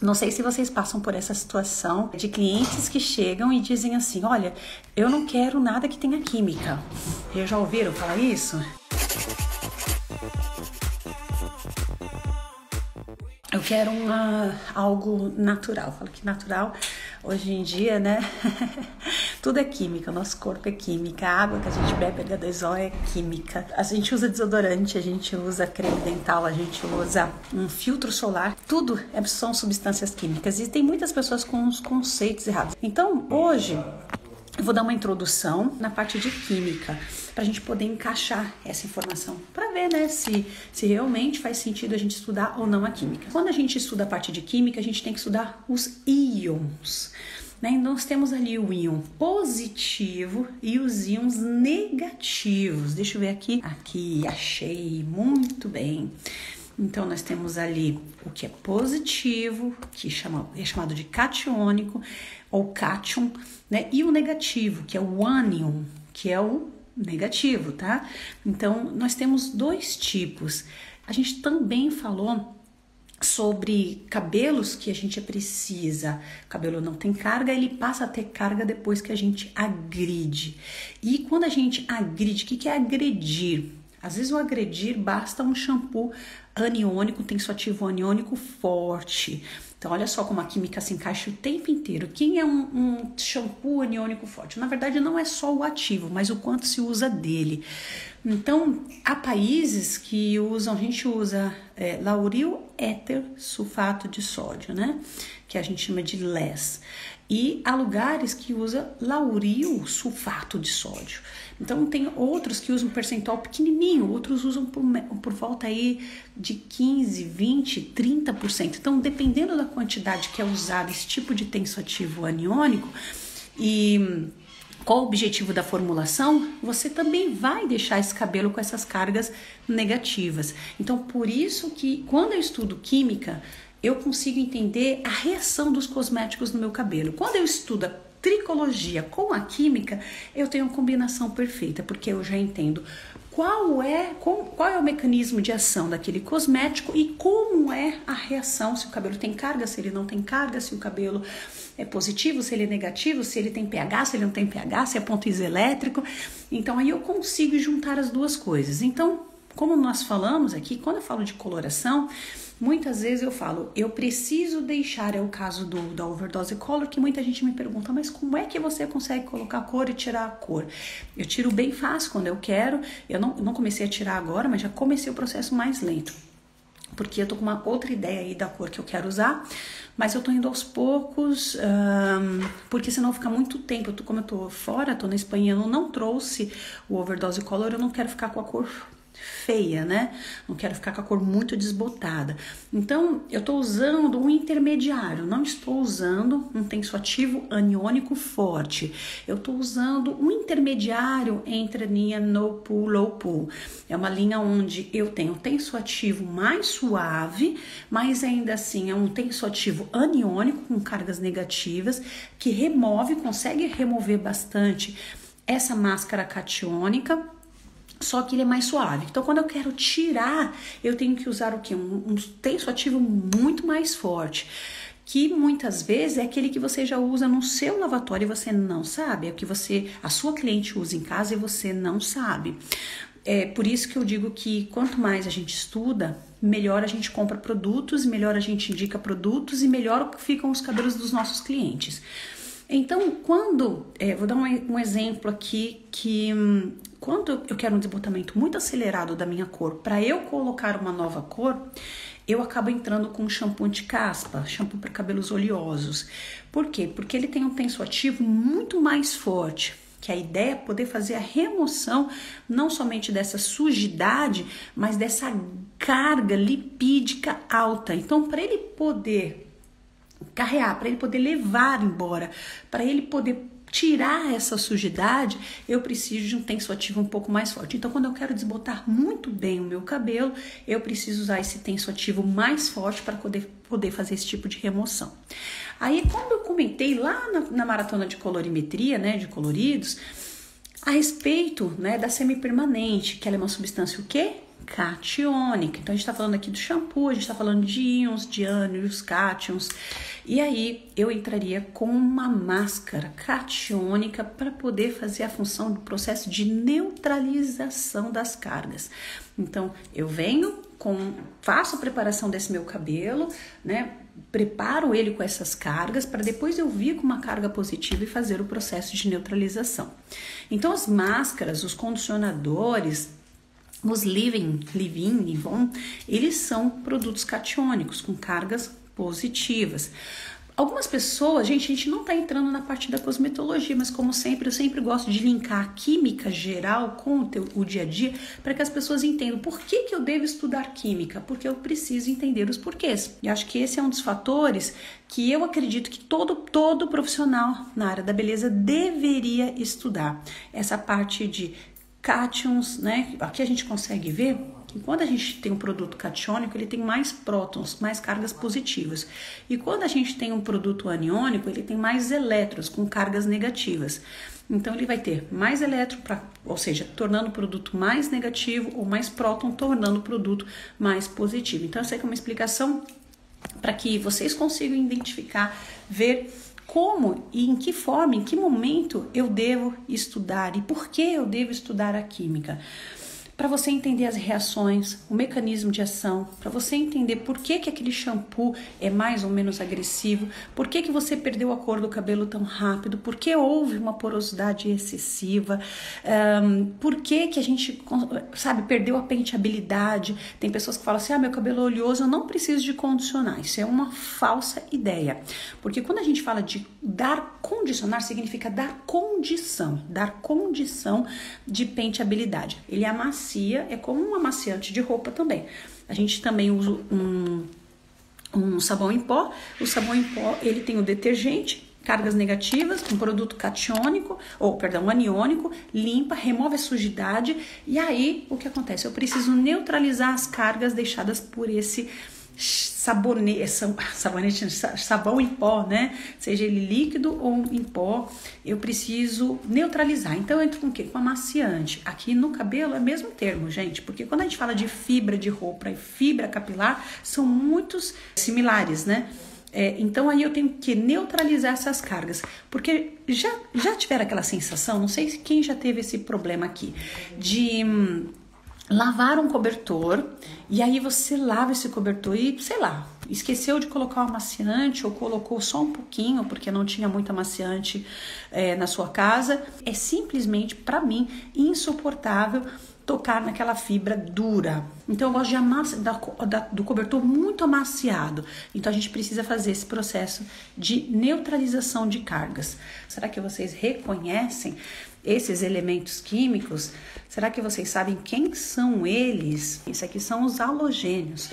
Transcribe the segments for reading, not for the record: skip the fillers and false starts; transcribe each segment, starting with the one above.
Não sei se vocês passam por essa situação de clientes que chegam e dizem assim, olha, eu não quero nada que tenha química. Já ouviram falar isso? Eu quero algo natural. Falo que natural, hoje em dia, né? Tudo é química, nosso corpo é química. A água que a gente bebe, H2O, é química. A gente usa desodorante, a gente usa creme dental, a gente usa um filtro solar. Tudo são substâncias químicas e tem muitas pessoas com uns conceitos errados. Então, hoje, eu vou dar uma introdução na parte de química, para a gente poder encaixar essa informação, para ver, né, se realmente faz sentido a gente estudar ou não a química. Quando a gente estuda a parte de química, a gente tem que estudar os íons, né? Nós temos ali o íon positivo e os íons negativos. Deixa eu ver aqui. Aqui, achei, muito bem. Então, nós temos ali o que é positivo, que é chamado de catiônico, ou cátion, né? E o negativo, que é o ânion, que é o negativo, tá? Então, nós temos dois tipos. A gente também falou sobre cabelos que a gente precisa. O cabelo não tem carga, ele passa a ter carga depois que a gente agride. E quando a gente agride, o que é agredir? Às vezes o agredir basta um shampoo aniônico, tensoativo aniônico forte. Então, olha só como a química se encaixa o tempo inteiro. Quem é um shampoo aniônico forte? Na verdade, não é só o ativo, mas o quanto se usa dele. Então, há países que usam, a gente usa lauril éter sulfato de sódio, né? Que a gente chama de LES. E há lugares que usa lauril sulfato de sódio. Então, tem outros que usam um percentual pequenininho, outros usam por volta aí de 15, 20, 30%. Então, dependendo da quantidade que é usada esse tipo de tensoativo aniônico e qual o objetivo da formulação, você também vai deixar esse cabelo com essas cargas negativas. Então, por isso que quando eu estudo química, eu consigo entender a reação dos cosméticos no meu cabelo. Quando eu estudo a tricologia com a química, eu tenho uma combinação perfeita, porque eu já entendo qual é o mecanismo de ação daquele cosmético e como é a reação, se o cabelo tem carga, se ele não tem carga, se o cabelo é positivo, se ele é negativo, se ele tem pH, se ele não tem pH, se é ponto isoelétrico. Então, aí eu consigo juntar as duas coisas. Então, como nós falamos aqui, quando eu falo de coloração, muitas vezes eu falo, eu preciso deixar, é o caso da overdose color, que muita gente me pergunta, mas como é que você consegue colocar a cor e tirar a cor? Eu tiro bem fácil quando eu quero, eu não comecei a tirar agora, mas já comecei o processo mais lento, porque eu tô com uma outra ideia aí da cor que eu quero usar, mas eu tô indo aos poucos, porque senão fica muito tempo, como eu tô fora, tô na Espanha, eu não trouxe o overdose color, eu não quero ficar com a cor feia, né? Não quero ficar com a cor muito desbotada. Então, eu tô usando um intermediário, não estou usando um tensoativo aniônico forte. Eu tô usando um intermediário entre a linha No Pull, Low Pull. É uma linha onde eu tenho tensoativo mais suave, mas ainda assim é um tensoativo aniônico com cargas negativas que consegue remover bastante essa máscara catiônica, só que ele é mais suave. Então, quando eu quero tirar, eu tenho que usar o quê? Um tensoativo muito mais forte, que muitas vezes é aquele que você já usa no seu lavatório e você não sabe, é o que a sua cliente usa em casa e você não sabe. É por isso que eu digo que quanto mais a gente estuda, melhor a gente compra produtos, melhor a gente indica produtos e melhor ficam os cabelos dos nossos clientes. Então, vou dar um exemplo aqui que quando eu quero um desbotamento muito acelerado da minha cor, para eu colocar uma nova cor, eu acabo entrando com um shampoo anti-caspa, shampoo para cabelos oleosos. Por quê? Porque ele tem um tensoativo muito mais forte, que a ideia é poder fazer a remoção não somente dessa sujidade, mas dessa carga lipídica alta. Então, para ele poder carrear, para ele poder levar embora, para ele poder tirar essa sujidade, eu preciso de um tensoativo um pouco mais forte. Então, quando eu quero desbotar muito bem o meu cabelo, eu preciso usar esse tensoativo mais forte para poder fazer esse tipo de remoção. Aí, quando eu comentei lá na maratona de colorimetria, né, de coloridos, a respeito, né, da semipermanente, que ela é uma substância o quê? catiônica. Então a gente está falando aqui do shampoo, a gente está falando de íons, de ânions, cátions. E aí eu entraria com uma máscara catiônica para poder fazer a função do processo de neutralização das cargas. Então eu faço a preparação desse meu cabelo, né? Preparo ele com essas cargas para depois eu vir com uma carga positiva e fazer o processo de neutralização. Então as máscaras, os condicionadores, os leave-in, eles são produtos catiônicos com cargas positivas. Algumas pessoas, a gente não está entrando na parte da cosmetologia, mas como sempre, eu sempre gosto de linkar a química geral com o dia a dia para que as pessoas entendam por que eu devo estudar química, porque eu preciso entender os porquês. E acho que esse é um dos fatores que eu acredito que todo profissional na área da beleza deveria estudar. Essa parte de cátions, né? Aqui a gente consegue ver que quando a gente tem um produto catiônico, ele tem mais prótons, mais cargas positivas. E quando a gente tem um produto aniônico, ele tem mais elétrons com cargas negativas. Então ele vai ter mais elétron, ou seja, tornando o produto mais negativo, ou mais próton, tornando o produto mais positivo. Então essa é uma explicação para que vocês consigam identificar, ver como e em que forma, em que momento eu devo estudar e por que eu devo estudar a química. Para você entender as reações, o mecanismo de ação, para você entender por que aquele shampoo é mais ou menos agressivo, por que você perdeu a cor do cabelo tão rápido, por que houve uma porosidade excessiva, por que a gente, perdeu a penteabilidade. Tem pessoas que falam assim, meu cabelo é oleoso, eu não preciso de condicionar. Isso é uma falsa ideia, porque quando a gente fala de condicionar, significa dar condição de penteabilidade. Ele amacia, é como um amaciante de roupa também. A gente também usa um sabão em pó. O sabão em pó, ele tem o detergente, cargas negativas, um produto aniônico, limpa, remove a sujidade. E aí, o que acontece? Eu preciso neutralizar as cargas deixadas por esse sabão em pó, né? Seja ele líquido ou em pó, eu preciso neutralizar. Então eu entro com o quê? Com amaciante. Aqui no cabelo é o mesmo termo, gente, porque quando a gente fala de fibra de roupa e fibra capilar, são muitos similares, né? Então aí eu tenho que neutralizar essas cargas, porque já tiveram aquela sensação, não sei quem já teve esse problema aqui, de lavar um cobertor, e aí você lava esse cobertor e, esqueceu de colocar o amaciante ou colocou só um pouquinho porque não tinha muito amaciante na sua casa. É simplesmente, para mim, insuportável tocar naquela fibra dura. Então eu gosto do cobertor muito amaciado. Então a gente precisa fazer esse processo de neutralização de cargas. Será que vocês reconhecem esses elementos químicos? Será que vocês sabem quem são eles? Isso aqui são os halogênios.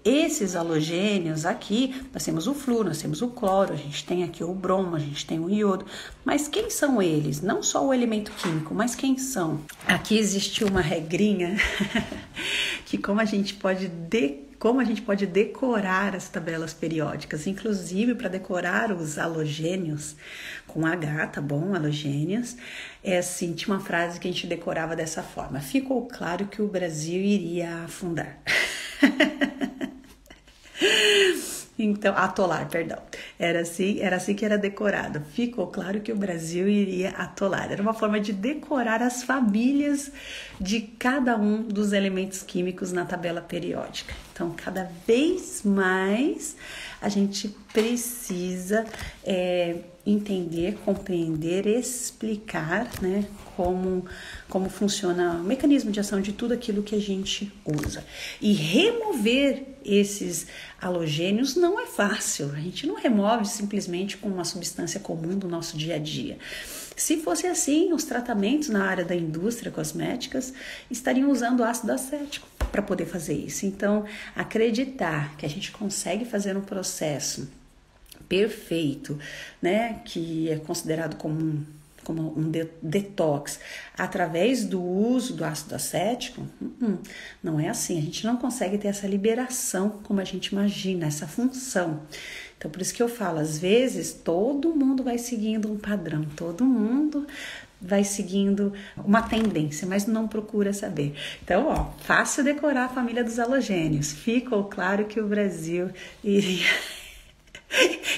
Esses halogênios aqui, nós temos o flúor, nós temos o cloro, a gente tem aqui o bromo, a gente tem o iodo. Mas quem são eles? Não só o elemento químico, mas quem são? Aqui existe uma regrinha que como a gente pode decorar as tabelas periódicas, inclusive para decorar os halogênios com H, tá bom? Halogênios. Assim, tinha uma frase que a gente decorava dessa forma: ficou claro que o Brasil iria afundar. Então, atolar, perdão. Era assim que era decorado. Ficou claro que o Brasil iria atolar. Era uma forma de decorar as famílias de cada um dos elementos químicos na tabela periódica. Então, cada vez mais a gente precisa entender, compreender, explicar, né, como funciona o mecanismo de ação de tudo aquilo que a gente usa. E remover esses halogênios não é fácil. A gente não remove simplesmente com uma substância comum do nosso dia a dia. Se fosse assim, os tratamentos na área da indústria cosméticas estariam usando ácido acético para poder fazer isso. Então, acreditar que a gente consegue fazer um processo perfeito, né, que é considerado como um detox através do uso do ácido acético, não é assim. A gente não consegue ter essa liberação como a gente imagina, essa função. Então, por isso que eu falo, às vezes todo mundo vai seguindo um padrão, todo mundo vai seguindo uma tendência, mas não procura saber. Então, ó, fácil decorar a família dos halogênios. Ficou claro que o Brasil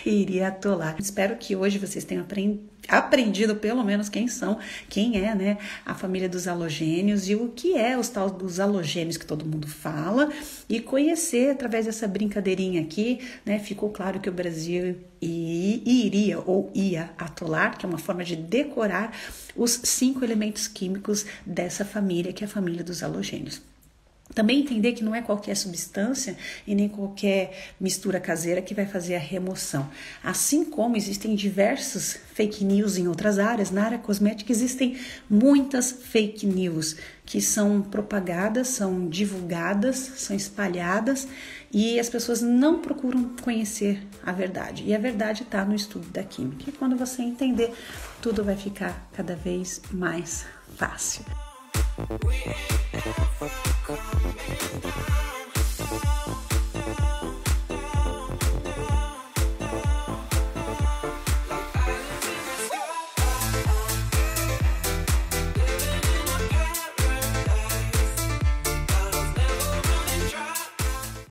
iria atolar. Espero que hoje vocês tenham aprendido pelo menos quem é, né, a família dos halogênios e o que é os tal dos halogênios que todo mundo fala, e conhecer através dessa brincadeirinha aqui, né, ficou claro que o Brasil ia atolar, que é uma forma de decorar os 5 elementos químicos dessa família, que é a família dos halogênios. Também entender que não é qualquer substância e nem qualquer mistura caseira que vai fazer a remoção. Assim como existem diversos fake news em outras áreas, na área cosmética existem muitas fake news que são propagadas, são divulgadas, são espalhadas e as pessoas não procuram conhecer a verdade. E a verdade está no estudo da química. E quando você entender, tudo vai ficar cada vez mais fácil. We